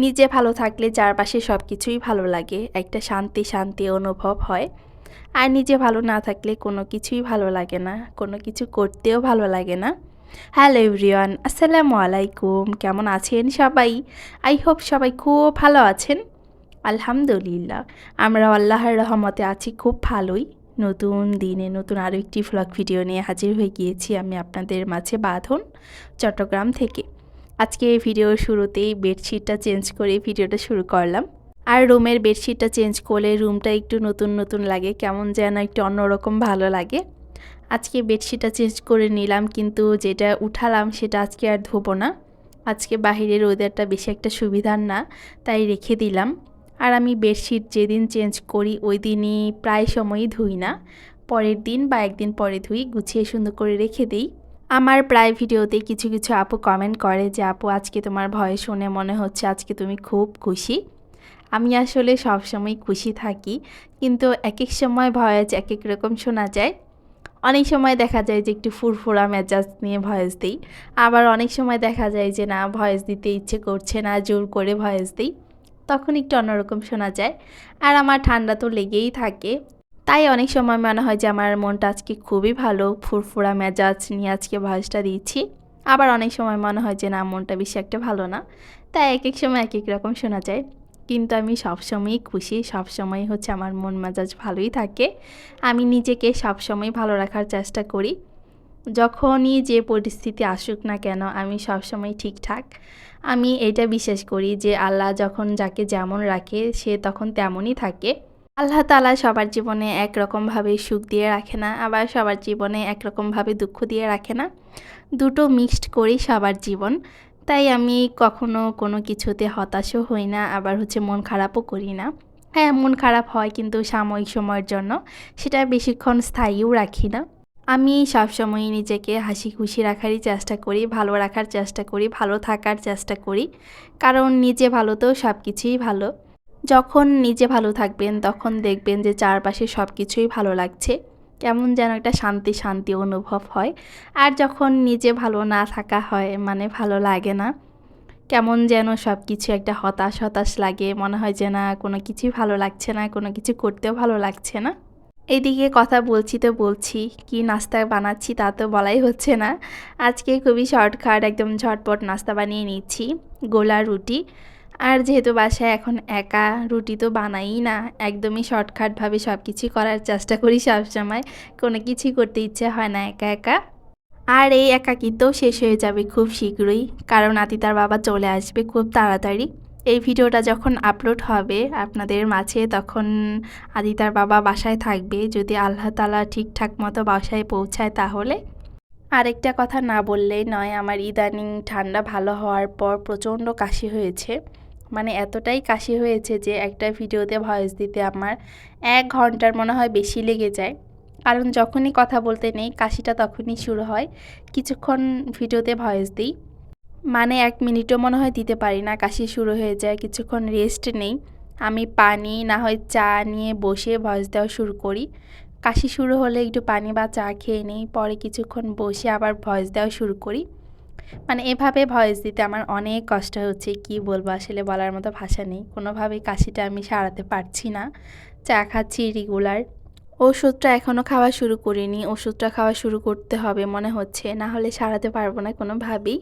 নিজে ভালো থাকলে চারপাশে সব কিছুই ভালো লাগে, একটা শান্তি শান্তি অনুভব হয়। আর নিজে ভালো না থাকলে কোনো কিছুই ভালো লাগে না, কোনো কিছু করতেও ভালো লাগে না। হ্যালো এভরিওয়ান, আসসালামু আলাইকুম। কেমন আছেন সবাই? আই হোপ সবাই খুব ভালো আছেন। আলহামদুলিল্লাহ, আমরা আল্লাহর রহমতে আছি খুব ভালোই। নতুন দিনে নতুন আরও একটি ভ্লগ ভিডিও নিয়ে হাজির হয়ে গিয়েছি আমি আপনাদের মাঝে, বাঁধন, চট্টগ্রাম থেকে। আজকে এই ভিডিওর শুরুতেই বেডশিটটা চেঞ্জ করে ভিডিওটা শুরু করলাম। আর রুমের বেডশিটটা চেঞ্জ করলে রুমটা একটু নতুন নতুন লাগে, কেমন যেন একটু অন্যরকম ভালো লাগে। আজকে বেডশিটটা চেঞ্জ করে নিলাম, কিন্তু যেটা উঠালাম সেটা আজকে আর ধোবো না। আজকে বাহিরের ওয়েদারটা বেশি একটা সুবিধার না, তাই রেখে দিলাম। আর আমি বেডশিট যেদিন চেঞ্জ করি ওই দিনই প্রায় সময়ই ধুই না, পরের দিন বা একদিন পরে ধুই, গুছিয়ে সুন্দর করে রেখে দিই। আমার প্রায় ভিডিওতে কিছু কিছু আপু কমেন্ট করে যে আপু আজকে তোমার ভয়েস শুনে মনে হচ্ছে আজকে তুমি খুব খুশি। আমি আসলে সবসময় খুশি থাকি, কিন্তু এক এক সময় ভয়েস এক এক রকম শোনা যায়। অনেক সময় দেখা যায় যে একটু ফুরফুরা মেজাজ নিয়ে ভয়েস দিই, আবার অনেক সময় দেখা যায় যে না, ভয়েস দিতে ইচ্ছে করছে না, জোর করে ভয়েস দিই, তখন একটু অন্যরকম শোনা যায়। আর আমার ঠান্ডা তো লেগেই থাকে, তাই অনেক সময় মনে হয় যে আমার মনটা আজকে খুবই ভালো, ফুরফুরা মেজাজ নিয়ে আজকে ভয়েসটা দিচ্ছি। আবার অনেক সময় মনে হয় যে না, মনটা বেশি একটা ভালো না, তাই এক এক সময় এক এক রকম শোনা যায়। কিন্তু আমি সবসময়ই খুশি, সবসময় হচ্ছে আমার মন মেজাজ ভালোই থাকে। আমি নিজেকে সবসময় ভালো রাখার চেষ্টা করি। যখনই যে পরিস্থিতি আসুক না কেন আমি সবসময় ঠিকঠাক। আমি এটা বিশ্বাস করি যে আল্লাহ যখন যাকে যেমন রাখে সে তখন তেমনই থাকে। আল্লাহ তাআলা সবার জীবনে একরকমভাবে সুখ দিয়ে রাখে না, আবার সবার জীবনে একরকমভাবে দুঃখ দিয়ে রাখে না, দুটো মিক্সড করি সবার জীবন। তাই আমি কখনো কোনো কিছুতে হতাশও হই না, আবার হচ্ছে মন খারাপও করি না। হ্যাঁ, মন খারাপ হয় কিন্তু সাময়িক সময়ের জন্য, সেটা বেশিক্ষণ স্থায়ীও রাখি না। আমি সবসময়ই নিজেকে হাসি খুশি রাখারই চেষ্টা করি, ভালো রাখার চেষ্টা করি, ভালো থাকার চেষ্টা করি, কারণ নিজে ভালো তো সব কিছুই ভালো। যখন নিজে ভালো থাকবেন তখন দেখবেন যে চারপাশে সব কিছুই ভালো লাগছে, কেমন যেন একটা শান্তি শান্তি অনুভব হয়। আর যখন নিজে ভালো না থাকা হয়, মানে ভালো লাগে না, কেমন যেন সব কিছু একটা হতাশ হতাশ লাগে, মনে হয় যে না, কোনো কিছুই ভালো লাগছে না, কোনো কিছু করতেও ভালো লাগছে না। এইদিকে কথা বলছি তো বলছি, কি নাস্তা বানাচ্ছি তা তো বলাই হচ্ছে না। আজকে খুবই শর্টকাট একদম ঝটপট নাস্তা বানিয়ে নিচ্ছি, গোলা রুটি। আর যেহেতু বাসায় এখন একা, রুটি তো বানাই না, একদমই শর্টকাটভাবে সব কিছুই করার চেষ্টা করি সবসময়, কোনো কিছুই করতে ইচ্ছে হয় না একা একা। আর এই একাকিত্বও শেষ হয়ে যাবে খুব শীঘ্রই, কারণ আতিতার বাবা চলে আসবে খুব তাড়াতাড়ি। এই ভিডিওটা যখন আপলোড হবে আপনাদের মাঝে, তখন আদিতার বাবা বাসায় থাকবে, যদি আল্লাহ তাআলা ঠিকঠাক মতো বাসায় পৌঁছায় তাহলে। আরেকটা কথা না বললেই নয়, আমার ইদানিং ঠান্ডা ভালো হওয়ার পর প্রচণ্ড কাশি হয়েছে। মানে এতটাই কাশি হয়েছে যে একটা ভিডিওতে ভয়েস দিতে আমার 1 ঘন্টার মনে হয় বেশি লেগে যায়, কারণ যখনই কথা বলতে নেই কাশিটা তখনই শুরু হয়। কিছুক্ষণ ভিডিওতে ভয়েস দিই, মানে 1 মিনিটও মনে হয় দিতে পারি না, কাশি শুরু হয়ে যায়, কিছুক্ষণ রেস্ট নেই। আমি পানি না হয় চা নিয়ে বসে ভয়েস দেওয়া শুরু করি। কাশি শুরু হলে একটু পানি বা চা খেয়ে নিই, পরে কিছুক্ষণ বসে আবার ভয়েস দেওয়া শুরু করি। মানে এভাবে ভয়েস দিতে আমার অনেক কষ্ট হচ্ছে, কি বলবো আসলে বলার মতো ভাষা নেই। কোনোভাবেই কাশিটা আমি সারাতে পারছি না। চা খাচ্ছি রেগুলার, ওষুধটা এখনও খাওয়া শুরু করিনি, ওষুধটা খাওয়া শুরু করতে হবে মনে হচ্ছে, না হলে সারাতে পারবো না কোনোভাবেই।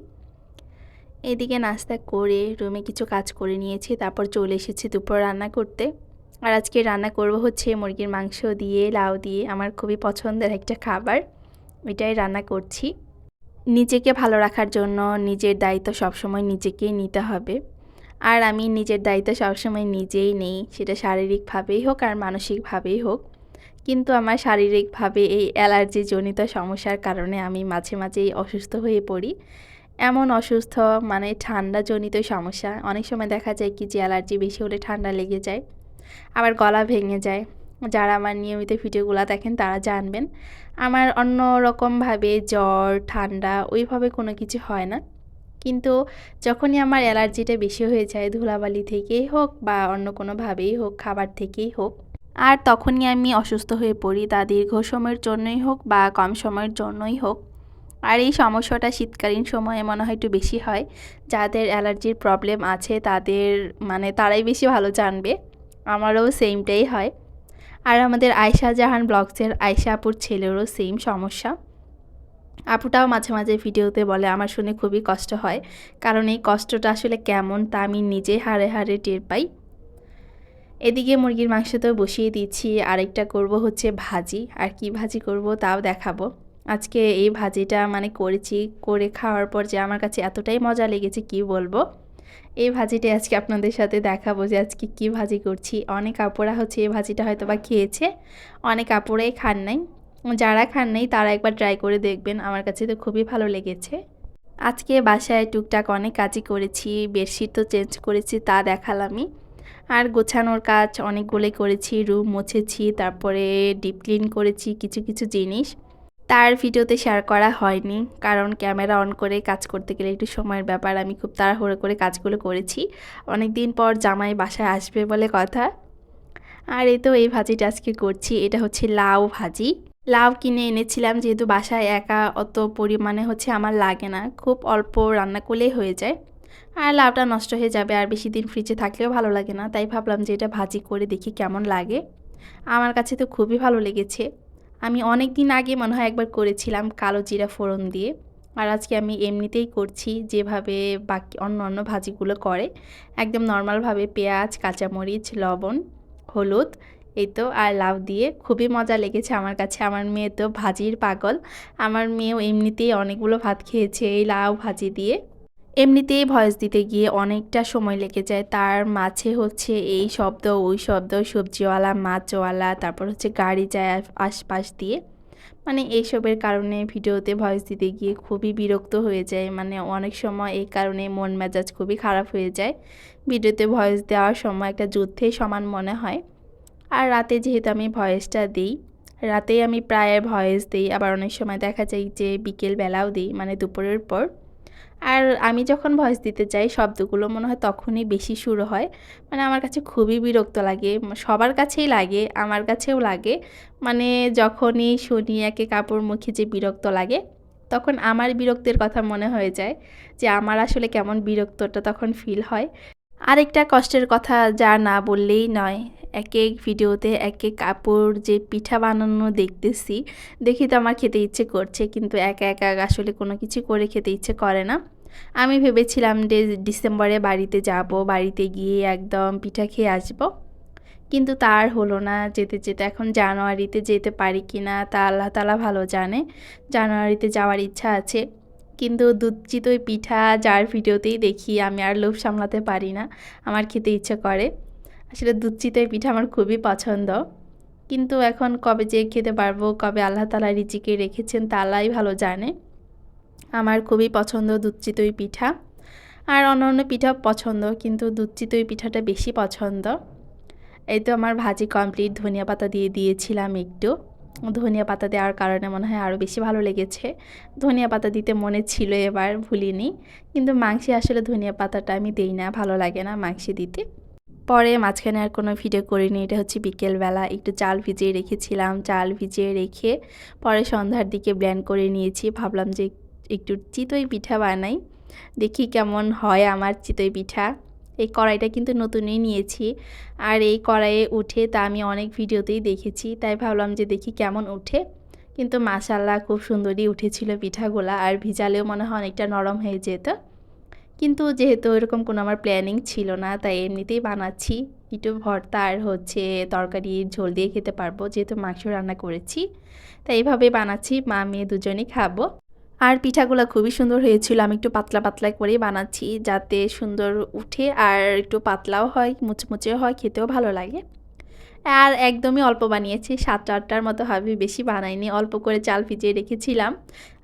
এদিকে নাস্তা করে রুমে কিছু কাজ করে নিয়েছি, তারপর চলে এসেছি দুপুর রান্না করতে। আর আজকে রান্না করব হচ্ছে মুরগির মাংস দিয়ে লাউ দিয়ে, আমার খুবই পছন্দের একটা খাবার, ওইটাই রান্না করছি। নিজেকে ভালো রাখার জন্য নিজের দায়িত্ব সবসময় নিজেকেই নিতে হবে। আর আমি নিজের দায়িত্ব সবসময় নিজেই নেই, সেটা শারীরিকভাবেই হোক আর মানসিকভাবেই হোক। কিন্তু আমার শারীরিকভাবে এই অ্যালার্জিজনিত সমস্যার কারণে আমি মাঝে মাঝেই অসুস্থ হয়ে পড়ি। এমন অসুস্থ, মানে ঠান্ডাজনিত সমস্যা, অনেক সময় দেখা যায় কি যে অ্যালার্জি বেশি হলে ঠান্ডা লেগে যায়, আবার গলা ভেঙে যায়। যারা আমার নিয়মিত ভিডিওগুলো দেখেন তারা জানবেন, আমার অন্য রকমভাবে জ্বর ঠান্ডা ওইভাবে কোনো কিছু হয় না। কিন্তু যখনই আমার অ্যালার্জিটা বেশি হয়ে যায়, ধুলাবালি থেকেই হোক বা অন্য কোনোভাবেই হোক, খাবার থেকেই হোক, আর তখনই আমি অসুস্থ হয়ে পড়ি, তা দীর্ঘ সময়ের জন্যই হোক বা কম সময়ের জন্যই হোক। আর এই সমস্যাটা শীতকালীন সময়ে মনে হয় একটু বেশি হয়। যাদের অ্যালার্জির প্রবলেম আছে তাদের মানে তারাই বেশি ভালো জানবে। আমারও সেমটাই হয়। আর আমাদের আয়শা জাহান ব্লগসের আয়শা আপুর ছেলেরও সেম সমস্যা। আপুটাও মাঝে মাঝে ভিডিওতে বলে আমার শুনে খুবই কষ্ট হয়, কারণ এই কষ্টটা আসলে কেমন তা আমি নিজে হাড়ে হাড়ে টের পাই। এদিকে মুরগির মাংস তো বসিয়ে দিচ্ছি, আরেকটা করব হচ্ছে ভাজি। আর কি ভাজি করব তাও দেখাবো। আজকে এই ভাজিটা মানে করেছি, করে খাওয়ার পর যে আমার কাছে এতটাই মজা লেগেছে কি বলবো। এই ভাজিটা আজকে আপনাদের সাথে দেখাবো যে আজকে কি ভাজি করছি। অনেক আপুরা হচ্ছে এই ভাজিটা হয়তো বা খেয়েছে, অনেক আপুরাই খান নাই। যারা খান নাই তারা একবার ট্রাই করে দেখবেন, আমার কাছে তো খুবই ভালো লেগেছে। আজকে বাসায় টুকটাক অনেক কাজই করেছি, বেডশিট তো চেঞ্জ করেছি তা দেখালামই। আর গোছানোর কাজ অনেকগুলোই করেছি, রুম মুছেছি, তারপরে ডিপ ক্লিন করেছি কিছু কিছু জিনিস। তার ভিডিওতে শেয়ার করা হয়নি, কারণ ক্যামেরা অন করে কাজ করতে গেলে একটু সময়ের ব্যাপার। আমি খুব তাড়াহুড়ো করে কাজগুলো করেছি। অনেক দিন পর জামাই বাসায় আসবে বলে কথা। আর এই তো এই ভাজিটা আজকে করছি, এটা হচ্ছে লাউ ভাজি। লাউ কিনে এনেছিলাম, যেহেতু বাসায় একা অত পরিমাণে হচ্ছে আমার লাগে না, খুব অল্প রান্না করলেই হয়ে যায়। আর লাউটা নষ্ট হয়ে যাবে, আর বেশি দিন ফ্রিজে থাকলেও ভালো লাগে না, তাই ভাবলাম যে এটা ভাজি করে দেখি কেমন লাগে। আমার কাছে তো খুবই ভালো লেগেছে। আমি অনেক দিন আগে মনে হয় একবার করেছিলাম কালো জিরা ফোড়ন দিয়ে। আর আজকে আমি এমনিতেই করছি, যেভাবে বাকি অন্য ভাজিগুলো করে, একদম নর্মালভাবে পেঁয়াজ, কাঁচামরিচ, লবণ, হলুদ, এই তো আর লাউ দিয়ে। খুবই মজা লেগেছে আমার কাছে। আমার মেয়ে তো ভাজির পাগল। আমার মেয়েও এমনিতেই অনেকগুলো ভাত খেয়েছে এই লাউ ভাজি দিয়ে। এমনিতেই ভয়েস দিতে গিয়ে অনেকটা সময় লেগে যায়, তার মাঝে হচ্ছে এই শব্দ ওই শব্দ, সবজিওয়ালা, মাছওয়ালা, তারপর হচ্ছে গাড়ি যায় আশপাশ দিয়ে। মানে এইসবের কারণে ভিডিওতে ভয়েস দিতে গিয়ে খুবই বিরক্ত হয়ে যায়। মানে অনেক সময় এই কারণে মন মেজাজ খুবই খারাপ হয়ে যায়। ভিডিওতে ভয়েস দেওয়ার সময় একটা যুদ্ধের সমান মনে হয়। আর রাতে যেহেতু আমি ভয়েসটা দিই, রাতেই আমি প্রায় ভয়েস দিই, আবার অনেক সময় দেখা যায় যে বিকেলবেলাও দিই, মানে দুপুরের পর। আর আমি যখন ভয়েস দিতে যাই শব্দগুলো মনে হয় তখনই বেশি শুরু হয়। মানে আমার কাছে খুবই বিরক্ত লাগে, সবার কাছেই লাগে, আমার কাছেও লাগে। মানে যখনই শুনি একে কাপড় মুখে যে বিরক্ত লাগে, তখন আমার বিরক্তের কথা মনে হয়ে যায় যে আমার আসলে কেমন বিরক্তটা তখন ফিল হয়। আরেকটা কষ্টের কথা যা না বললেই নয়, এক এক ভিডিওতে এক এক কাপড় যে পিঠা বানানো দেখতেছি, দেখি তো আমার খেতে ইচ্ছে করছে, কিন্তু একা একা আসলে কোনো কিছু করে খেতে ইচ্ছে করে না। আমি ভেবেছিলাম যে ডিসেম্বরে বাড়িতে যাব, বাড়িতে গিয়ে একদম পিঠা খেয়ে আসব, কিন্তু তার হলো না। যেতে যেতে এখন জানুয়ারিতে যেতে পারি কি না তা আল্লাহ তাআলা ভালো জানে। জানুয়ারিতে যাওয়ার ইচ্ছা আছে, কিন্তু দুধ চিতই পিঠা যার ভিডিওতেই দেখি আমি আর লোভ সামলাতে পারি না, আমার খেতে ইচ্ছে করে। আসলে দুধ চিতই পিঠা আমার খুবই পছন্দ, কিন্তু এখন কবে যে খেতে পারবো, কবে আল্লাহ তাআলা রিজিকে রেখেছেন তা আল্লাহই ভালো জানে। আমার খুবই পছন্দ দুধ চিতই পিঠা। আর অন্য পিঠাও পছন্দ, কিন্তু দুধ চিতই পিঠাটা বেশি পছন্দ। এই তো আমার ভাজি কমপ্লিট, ধনিয়া পাতা দিয়ে দিয়েছিলাম একটু। ধনিয়া পাতা দেওয়ার কারণে মনে হয় আরও বেশি ভালো লেগেছে। ধনিয়া পাতা দিতে মনে ছিল, এবার ভুলিনি। কিন্তু মাংসে আসলে ধনিয়া পাতাটা আমি দেই না, ভালো লাগে না মাংসে দিতে। পরে মাঝখানে আর কোনো ভিডিও করিনি। এটা হচ্ছে বিকেলবেলা একটু চাল ভিজিয়ে রেখেছিলাম, চাল ভিজিয়ে রেখে পরে সন্ধ্যার দিকে ব্লেন্ড করে নিয়েছি। ভাবলাম যে একটু চিতই পিঠা বানাই, দেখি কেমন হয় আমার চিতই পিঠা। এই কড়াইটা কিন্তু নতুনই নিয়েছি, আর এই কড়াইয়ে উঠে তা আমি অনেক ভিডিওতেই দেখেছি, তাই ভাবলাম যে দেখি কেমন উঠে। কিন্তু মাশাআল্লাহ খুব সুন্দরই উঠেছিল পিঠাগুলা, আর ভিজালেও মনে হয় অনেকটা নরম হয়ে যেত। কিন্তু যেহেতু এরকম কোনো আমার প্ল্যানিং ছিল না, তাই এমনিতেই বানাচ্ছি। একটু ভর্তা আর হচ্ছে তরকারি ঝোল দিয়ে খেতে পারবো, যেহেতু মাংস রান্না করেছি, তাই এইভাবেই বানাচ্ছি, মা মেয়ে দুজনেই খাবো। আর পিঠাগুলো খুবই সুন্দর হয়েছিল। আমি একটু পাতলা পাতলা করেই বানাচ্ছি, যাতে সুন্দর উঠে আর একটু পাতলাও হয়, মুচমুচেও হয়, খেতেও ভালো লাগে। আর একদমই অল্প বানিয়েছি, 7-8টার মতো হবে, বেশি বানাইনি। অল্প করে চাল ভিজিয়ে রেখেছিলাম,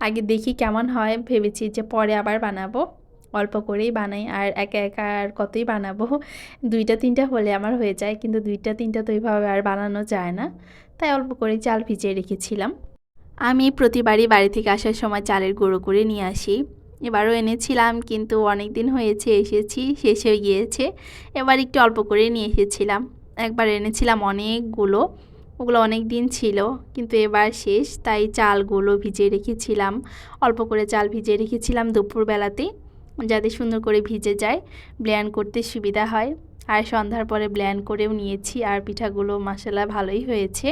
আগে দেখি কেমন হয়, ভেবেছি যে পরে আবার বানাবো। অল্প করেই বানাই, আর একা একা আর কতই বানাবো। 2টা 3টা হলে আমার হয়ে যায়, কিন্তু 2টা 3টা তো এইভাবে আর বানানো যায় না, তাই অল্প করে চাল ভিজিয়ে রেখেছিলাম। আমি প্রতিবারই বাড়ি থেকে আসার সময় চালের গুঁড়ো করে নিয়ে আসি। এবারও এনেছিলাম, কিন্তু অনেক দিন হয়েছে এসেছি, শেষ হয়ে গিয়েছে। এবার একটু অল্প করে নিয়ে এসেছিলাম। একবার এনেছিলাম অনেকগুলো, ওগুলো অনেক দিন ছিল, কিন্তু এবার শেষ, তাই চালগুলো ভিজিয়ে রেখেছিলাম। অল্প করে চাল ভিজিয়ে রেখেছিলাম দুপুরবেলাতে, যাতে সুন্দর করে ভিজে যায়, ব্লেন্ড করতে সুবিধা হয়। আর সন্ধ্যার পরে ব্লেন্ড করেও নিয়েছি, আর পিঠাগুলো মাশাআল্লাহ ভালোই হয়েছে।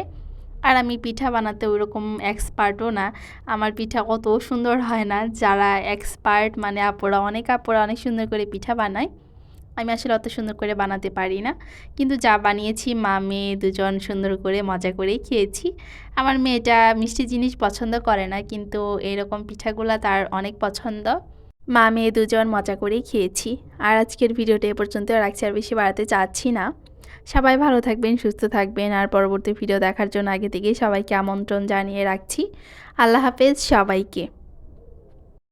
আর আমি পিঠা বানাতে ওইরকম এক্সপার্টও না, আমার পিঠা অত সুন্দর হয় না। যারা এক্সপার্ট মানে আপুরা, অনেক আপুরা অনেক সুন্দর করে পিঠা বানায়, আমি আসলে অত সুন্দর করে বানাতে পারি না। কিন্তু যা বানিয়েছি মা মেয়ে দুজন সুন্দর করে মজা করেই খেয়েছি। আমার মেয়েটা মিষ্টি জিনিস পছন্দ করে না, কিন্তু এরকম পিঠাগুলো তার অনেক পছন্দ। মা মেয়ে দুজন মজা করেই খেয়েছি। আর আজকের ভিডিওটা এ পর্যন্ত রাখছি, আর বেশি বাড়াতে চাচ্ছি না। সবাই ভালো থাকবেন, সুস্থ থাকবেন, আর পরবর্তী ভিডিও দেখার জন্য আগে থেকেই সবাইকে আমন্ত্রণ জানিয়ে রাখছি। আল্লাহ হাফেজ সবাইকে।